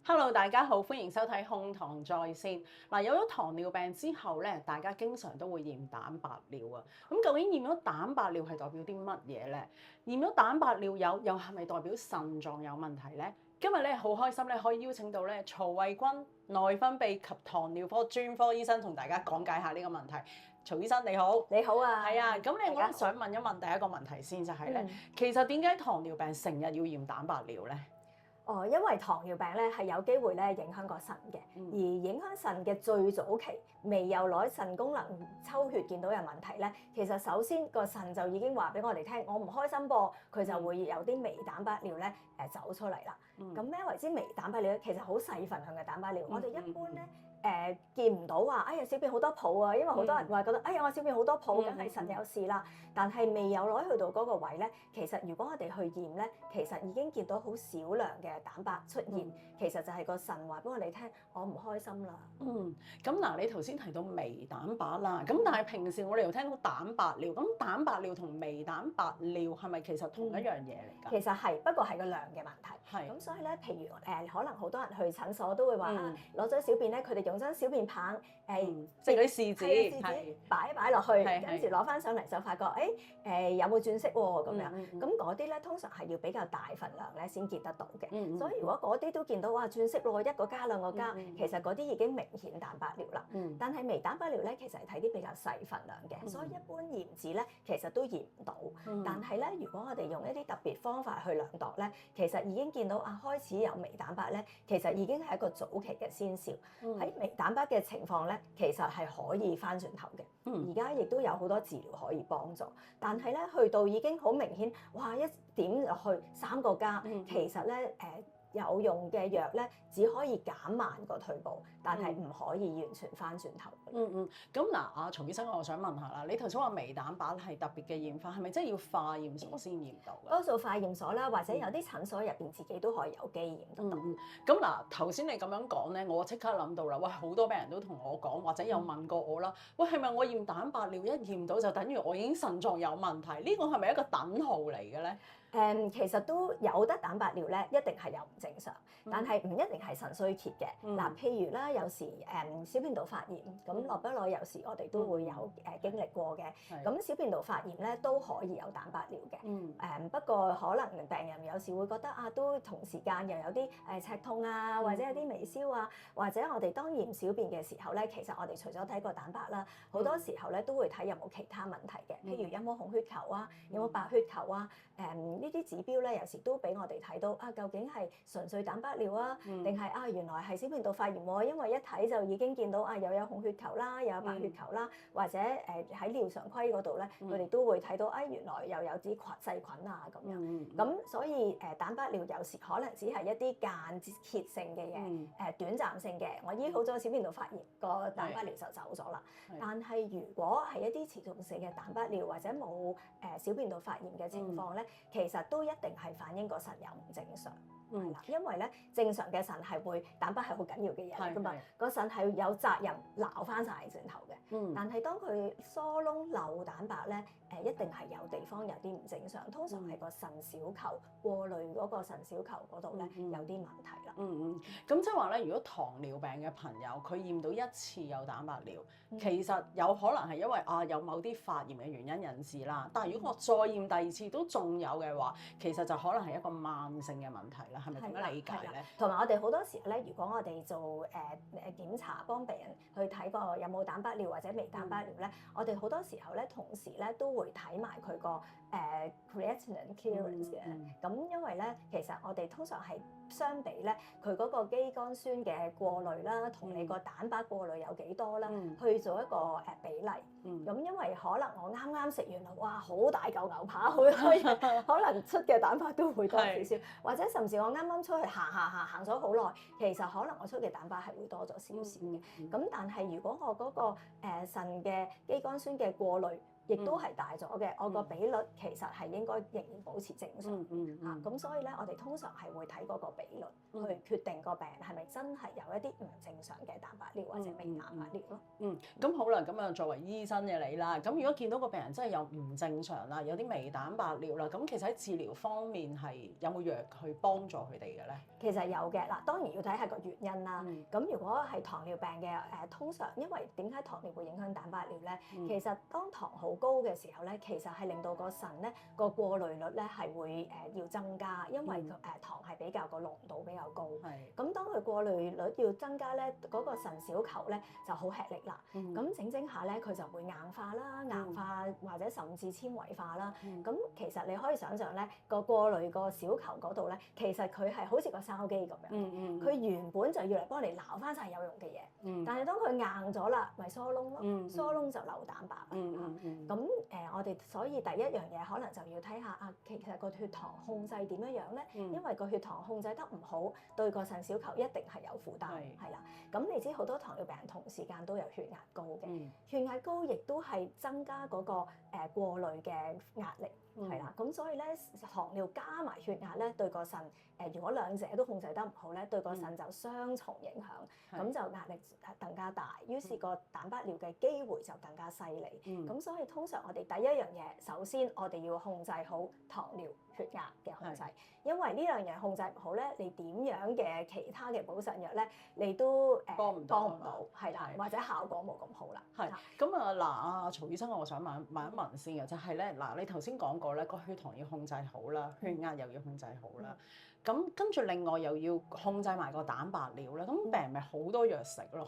Hello，大家好，歡迎收睇控糖在線。嗱，有咗糖尿病之後咧，大家經常都會驗蛋白尿啊。咁究竟驗咗蛋白尿係代表啲乜嘢咧？驗咗蛋白尿又係咪代表腎臟有問題咧？今日咧好開心咧，可以邀請到咧曹慧君內分泌及糖尿科專科醫生同大家講解下呢個問題。曹醫生你好，你好啊，係啊。咁我都想問一問第一個問題先，就係咧，其實點解糖尿病成日要驗蛋白尿咧？哦，因為糖尿病咧係有機會咧影響個腎嘅，而影響腎嘅最早期未有攞腎功能抽血見到有問題咧，其實首先個腎就已經話俾我哋聽，我唔開心噃，佢就會有啲微蛋白尿咧走出嚟啦。咁咩為之微蛋白尿咧？其實好細份量嘅蛋白尿，我哋一般咧見唔到話，哎呀小便好多泡啊，因為好多人話覺得，哎呀我小便好多泡，梗係腎有事啦。但係未有攞去到嗰個位咧，其實如果我哋去驗咧，其實已經見到好少量嘅蛋白出現，其實就係個腎話俾我哋聽，我唔開心啦。咁嗱，你頭先提到微蛋白啦，咁但係平時我哋又聽到蛋白尿，咁蛋白尿同微蛋白尿係咪其實同一樣嘢嚟㗎？其實係，不過係個量嘅問題。係。咁所以咧，譬如可能好多人去診所都會話攞咗小便咧，佢哋用張小便棒即係嗰啲試紙，擺一擺落去，跟住攞翻上嚟就發覺，有冇轉色喎咁樣。咁嗰啲咧通常係要比較大份量咧先見得到嘅。所以如果嗰啲都見到哇轉色咯，一個加兩個加，其實嗰啲已經明顯蛋白尿啦。但係微蛋白尿咧，其實係睇啲比較細份量嘅，所以一般驗紙咧其實都驗唔到。但係咧，如果我哋用一啲特別方法去量度咧，其實已經見到開始有微蛋白咧，其實已經係一個早期嘅先兆。喺微蛋白嘅情況咧，其實係可以翻轉頭嘅。而家亦都有好多治療可以幫助，但係咧去到已經好明顯，哇一點落去3個加，其實咧有用嘅藥咧，只可以減慢個退步，但係唔可以完全翻轉頭。咁嗱，阿曹醫生，我想問下啦，你頭先話微蛋白係特別嘅驗法，係咪真係要化驗所先驗到㗎？多數化驗所啦，或者有啲診所入邊自己都可以有機驗得到。咁嗱，頭先你咁樣講咧，我即刻諗到啦，喂，好多病人都同我講，或者有問過我啦，喂，係咪我驗蛋白尿一驗到就等於我已經腎臟有問題？呢個係咪一個等號嚟嘅咧？其實都有得蛋白尿咧，一定係有唔正常，但係唔一定係腎衰竭嘅。嗱，譬如啦，有時小便道發炎，咁耐不耐有時我哋都會有經歷過嘅。咁小便道發炎咧都可以有蛋白尿嘅。不過可能病人有時會覺得都同時間又有啲赤痛啊，或者有啲微燒啊，或者我哋當驗小便嘅時候咧，其實我哋除咗睇個蛋白啦，好多時候咧都會睇有冇其他問題嘅，譬如有冇紅血球啊，有冇白血球啊，呢啲指標咧，有時都俾我哋睇到究竟係純粹蛋白尿啊，定係原來係小便道發炎喎？因為一睇就已經見到又有紅血球啦，又有白血球啦，或者喺尿常規嗰度咧，佢哋都會睇到原來又有啲細菌啊咁樣。咁所以蛋白尿有時可能只係一啲間歇性嘅嘢，短暫性嘅，我醫好咗小便道發炎，個蛋白尿就走咗啦。但係如果係一啲持續性嘅蛋白尿或者冇小便道發炎嘅情況咧，其實都一定係反映個腎有唔正常，係啦，因為咧正常嘅腎係會蛋白係好緊要嘅嘢嚟㗎嘛，個腎係有責任撈翻晒轉頭嘅。但係當佢疏窿漏蛋白咧，一定係有地方有啲唔正常，通常係個腎小球過濾嗰個腎小球嗰度咧有啲問題啦。咁即係話咧，如果糖尿病嘅朋友佢驗到一次有蛋白尿，其實有可能係因為有某啲發炎嘅原因引致啦。但係如果我再驗第二次都仲有嘅話，其實就可能係一個慢性嘅問題啦。係咪咁樣理解咧？同埋我哋好多時咧，如果我哋做檢查幫病人去睇個有冇蛋白尿或者微蛋白尿咧，我哋好多時候咧同時咧都會睇埋佢個creatinine clearance 嘅。咁因為咧，其實我哋通常係相比咧，佢嗰個肌酐酸嘅過濾啦，同你個蛋白過濾有幾多啦，去做一個比例。咁因為可能我啱啱食完啦，哇，好大嚿牛扒，好多嘢，可能出嘅蛋白都會多少少，或者甚至我啱啱出去行咗好耐，其實可能我出嘅蛋白係會多咗少少嘅。咁但係如果我嗰個腎嘅肌酐酸嘅過濾亦都係大咗嘅，我個比率其實係應該仍然保持正常咁所以咧，我哋通常係會睇嗰個比率去決定個病人係咪真係有一啲唔正常嘅蛋白尿或者微蛋白尿咯。咁好啦，咁啊作為醫生嘅你啦，咁如果見到個病人真係有唔正常啦，有啲微蛋白尿啦，咁其實喺治療方面係有冇藥去幫助佢哋嘅咧？其實有嘅嗱，當然要睇下個原因啦。咁如果係糖尿病嘅通常因為點解糖尿會影響蛋白尿咧？其實當糖好高嘅時候咧，其實係令到個腎咧個過濾率咧係會要增加，因為糖係比較個濃度比較高。咁當佢過濾率要增加咧，嗰個腎小球咧就好吃力啦。咁整下咧，佢就會硬化啦，硬化或者甚至纖維化啦。咁其實你可以想象咧，個過濾個小球嗰度咧，其實佢係好似個筲箕咁樣。佢原本就要嚟幫你撈翻晒有用嘅嘢，但係當佢硬咗啦，咪疏窿咯，疏窿就漏蛋白啦。咁我哋所以第一樣嘢可能就要睇下其實個血糖控制點樣樣咧，因為個血糖控制得唔好，對個腎小球一定係有負擔，係啦。咁你知好多糖尿病人同時間都有血壓高嘅，血壓高亦都係增加嗰個過濾嘅壓力。係啦，咁所以咧糖尿加埋血壓咧，對個腎如果兩者都控制得唔好咧，對個腎就雙重影響，咁就壓力更加大，於是個蛋白尿嘅機會就更加犀利。咁所以通常我哋第一樣嘢，首先我哋要控制好糖尿血壓嘅控制，因為呢樣嘢控制唔好咧，你點樣嘅其他嘅補腎藥咧，你都幫唔到，係啦，或者效果冇咁好啦。係咁嗱，曹醫生，我想問一問先嘅，就係咧嗱，你頭先講過咧，個血糖要控制好啦，血壓又要控制好啦，咁跟住另外又要控制埋個蛋白尿咧，咁病人咪好多藥食咯。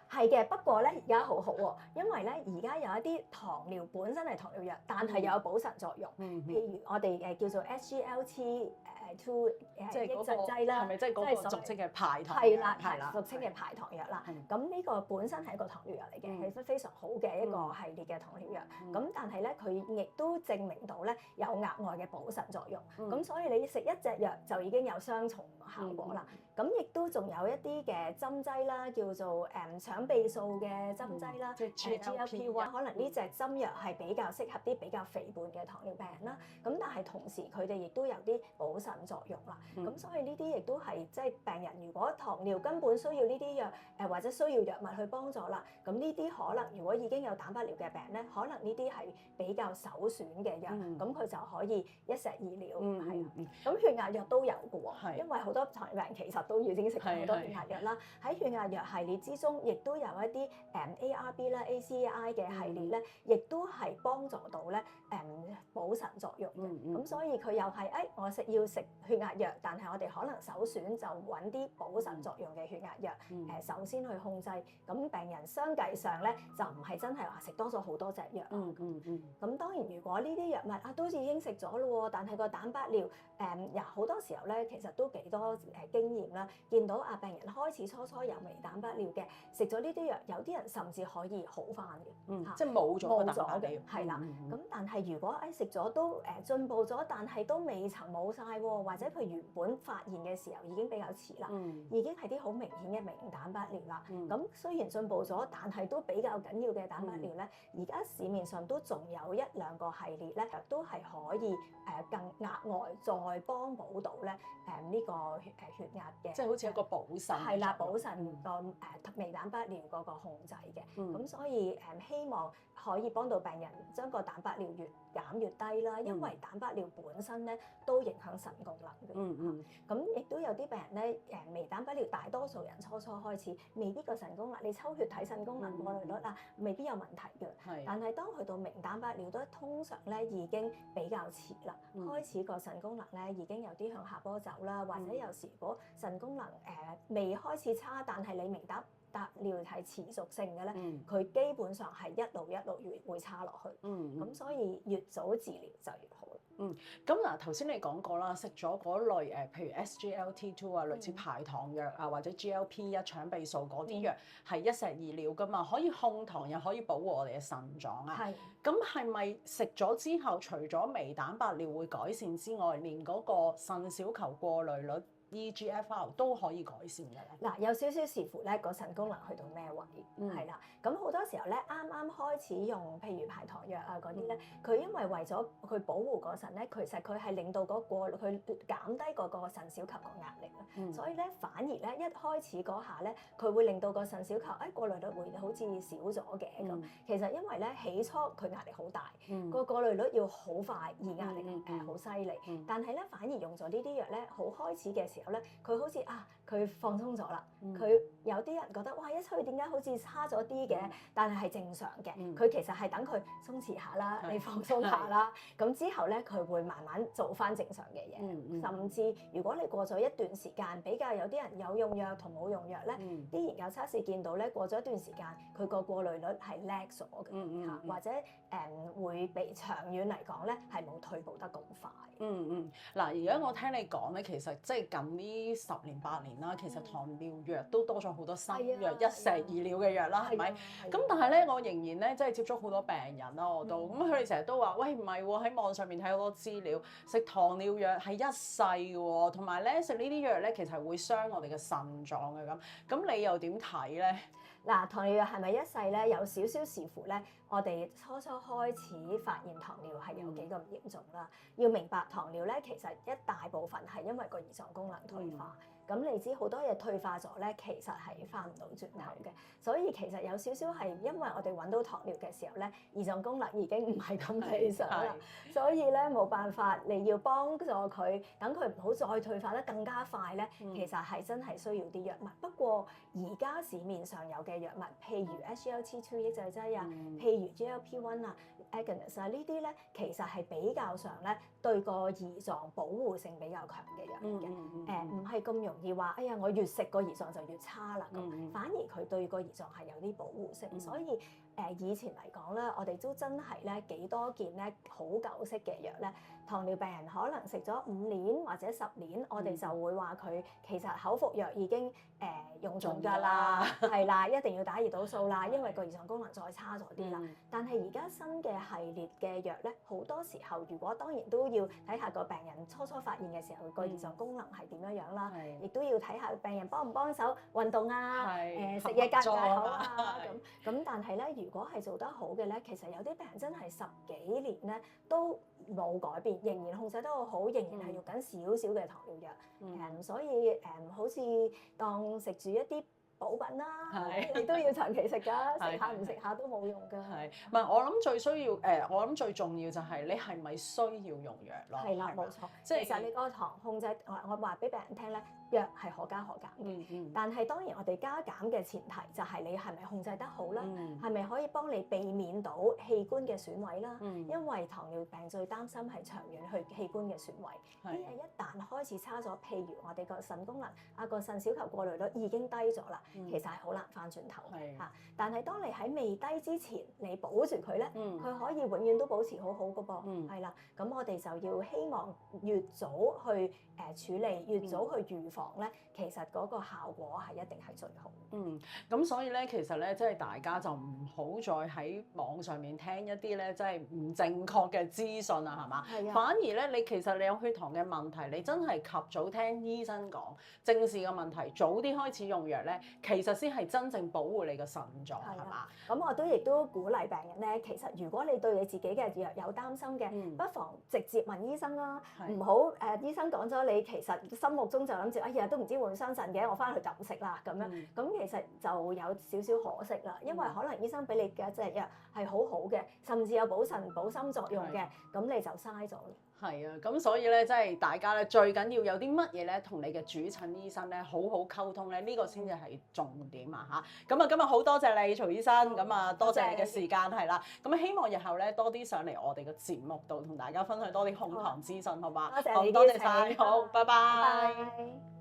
係嘅，不過咧而家好好喎，因為咧而家有一啲糖尿本身係糖尿藥，但係又有補腎作用，譬如我哋叫做 SGLT2 即係抑制劑啦，係咪即係嗰個俗稱嘅排糖？係啦，俗稱嘅排糖藥啦。咁呢個本身係一個糖尿藥嚟嘅，係非常好嘅一個系列嘅糖尿藥。咁但係咧，佢亦都證明到咧有額外嘅補腎作用。咁所以你食一隻藥就已經有雙重效果啦。咁亦都仲有一啲嘅針劑啦，叫做腸泌素嘅針劑啦，即係 GLP-1。可能呢隻針藥係比較適合啲比較肥胖嘅糖尿病人啦。咁但係同時佢哋亦都有啲補腎作用啦。咁所以呢啲亦都係即係病人如果糖尿根本需要呢啲藥或者需要藥物去幫助啦。咁呢啲可能如果已經有蛋白尿嘅病人咧，可能呢啲係比較首選嘅藥，咁佢就可以一石二鳥，係啦。咁血壓藥都有嘅喎，因為好多糖尿病人其實都已經食咗好多血壓藥啦。喺血壓藥系列之中，亦都有一啲ARB 啦、ACAI 嘅系列咧，亦都係幫助到咧補腎作用嘅。咁所以佢又係我要食血壓藥，但係我哋可能首選就揾啲補腎作用嘅血壓藥首先去控制。咁病人相繼上咧就唔係真係話食多咗好多隻藥。咁當然如果呢啲藥物都已經食咗咯喎，但係個蛋白尿好多時候咧其實都幾多經驗啦，見到病人開始初有微蛋白尿嘅，食咗呢啲藥，有啲人甚至可以好返嘅，即係冇咗蛋白尿。係啦。咁但係如果食咗都進步咗，但係都未曾冇晒喎，或者佢原本發現嘅時候已經比較遲啦，已經係啲好明顯嘅微蛋白尿啦。咁雖然進步咗，但係都比較緊要嘅蛋白尿咧，而家市面上都仲有一兩個系列咧，都係可以更額外再幫補到咧呢個血壓嘅，即係好似一個補腎。係啦，補腎個微蛋白尿嗰個控制嘅。咁所以希望可以幫到病人將個蛋白尿越減越低啦，因為蛋白尿本身咧都影響腎功能嘅。咁亦都有啲病人咧微蛋白尿，大多數人初開始未必個腎功能，你抽血睇腎功能過濾率未必有問題嘅。但係當去到微蛋白尿都通常咧已經比較遲啦，開始個腎功能咧已經有啲向下坡走啦，或者有時如果腎功能未開始差，但係你微蛋白尿係持續性嘅咧，佢基本上係一路越會差落去。咁所以越早治療就越好。咁嗱，頭先你講過啦，食咗嗰類譬如 SGLT2 啊，類似排糖藥啊，或者 GLP-1 腸泌素嗰啲藥係一石二鳥噶嘛，可以控糖又可以保護我哋嘅腎臟啊。咁係咪食咗之後，除咗微蛋白尿會改善之外，連嗰個腎小球過濾率 EGFR 都可以改善嘅咧？嗱，有少少視乎咧個腎功能去到咩位，係啦。咁好多時候咧，啱啱開始用譬如排糖藥啊嗰啲咧，佢因為為咗佢保護個腎咧，其實佢係令到嗰佢減低嗰個腎小球個壓力啦。所以咧，反而咧一開始嗰下咧，佢會令到個腎小球過濾率會好似少咗嘅咁。其實因為咧起初佢壓力好大，個過濾率要好快，而壓力好犀利。但係咧反而用咗呢啲藥咧，好開始嘅時候咧，佢好似佢放鬆咗啦。佢有啲人覺得哇，一出去點解好似差咗啲嘅？但係正常嘅。佢其實係等佢鬆弛下啦，你放鬆下啦。咁之後咧，佢會慢慢做翻正常嘅嘢。甚至如果你過咗一段時間，比較有啲人有用藥同冇用藥咧，啲研究測試見到咧，過咗一段時間，佢個過濾率係叻咗嘅嚇，或者會比長遠嚟講咧係冇退步得咁快。嗱，而家我聽你講咧，其實即係近呢10年8年啦，其實糖尿藥都多咗好多新藥，一石二鳥嘅藥啦，係咪？咁但係咧，我仍然咧即係接觸好多病人啦，我都咁佢哋成日都話：喂，唔係喎，喺網上面睇好多資料，食糖尿藥係一世嘅喎，同埋咧食呢啲藥咧其實會傷我哋嘅腎臟嘅咁。咁你又點睇咧？嗱，糖尿藥係咪一世咧？有少少視乎咧，我哋初開始發現糖尿係有幾咁嚴重啦。要明白糖尿咧，其實一大部分係因為個胰臟功能退化。咁你知好多嘢退化咗咧，其實係翻唔到轉頭嘅。所以其實有少少係因為我哋揾到糖尿嘅時候咧，胰臟功能已經唔係咁理想啦。所以咧冇辦法，你要幫助佢，等佢唔好再退化得更加快咧。其實係真係需要啲藥物。不過而家市面上有嘅藥物，譬如 SGLT2 抑制劑啊，譬如 GLP-1 啊、agonist 啊呢啲咧，其實係比較上咧對個胰臟保護性比較強嘅藥物嘅。唔係咁容易話，哎呀我越食個胰臟就越差啦咁。反而佢對個胰臟係有啲保護性，所以以前嚟講咧，我哋都真係咧幾多件咧好舊式嘅藥咧，糖尿病人可能食咗5年或者10年，我哋就會話佢其實口服藥已經用盡㗎啦，係啦，一定要打胰島素啦，因為個胰臟功能再差咗啲啦。但係而家新嘅系列嘅藥咧，好多時候如果當然都要睇下個病人初發現嘅時候個胰臟功能係點樣啦，亦都要睇下病人幫唔幫手運動啊，食嘢戒唔戒口啊咁。但係咧，如果係做得好嘅咧，其實有啲病人真係10幾年咧都冇改變，仍然控制得好，仍然係用緊少少嘅糖尿藥。所以好似當食住一啲補品啦，你都要長期食㗎，食下唔食下都冇用㗎。唔係我諗最需要我諗最重要就係你係咪需要用藥咯？係啦，冇錯。即係其實你個糖控制，我話俾病人聽咧，藥係可加可減嘅。但係當然我哋加減嘅前提就係你係咪控制得好啦？係咪可以幫你避免到器官嘅損毀啦？因為糖尿病最擔心係長遠去器官嘅損毀。啲嘢一旦開始差咗，譬如我哋個腎功能個腎小球過濾率已經低咗啦，其實係好難翻轉頭嚇。但係當你喺未低之前，你保住佢咧，佢可以永遠都保持好好㗎噃。係啦，咁我哋就要希望越早去處理，越早去預防咧，其實嗰個效果係一定係最好。咁所以咧，其實咧，即係大家就唔好再喺網上面聽一啲咧，即係唔正確嘅資訊啊，係嘛？反而咧，你其實你有血糖嘅問題，你真係及早聽醫生講，正視個問題，早啲開始用藥咧，其實先係真正保護你嘅腎臟，係嘛？咁我亦都鼓勵病人咧，其實如果你對你自己嘅藥有擔心嘅，不妨直接問醫生啦，唔好醫生講咗你其實心目中就諗住，哎呀都唔知會唔會傷腎嘅，我翻去就唔食啦咁樣。咁其實就有少少可惜啦，因為可能醫生俾你嘅隻藥係好好嘅，甚至有補腎補心作用嘅，咁你就嘥咗啦。係啊，咁所以咧，即係大家咧最緊要有啲乜嘢咧，同你嘅主診醫生咧好好溝通咧，呢個先至係重點啊嚇！咁啊，今日好多謝你曹醫生，咁啊多謝你嘅時間係啦，咁希望日後咧多啲上嚟我哋嘅節目度同大家分享多啲控糖資訊，好嘛？多謝你，多謝晒，好，拜拜。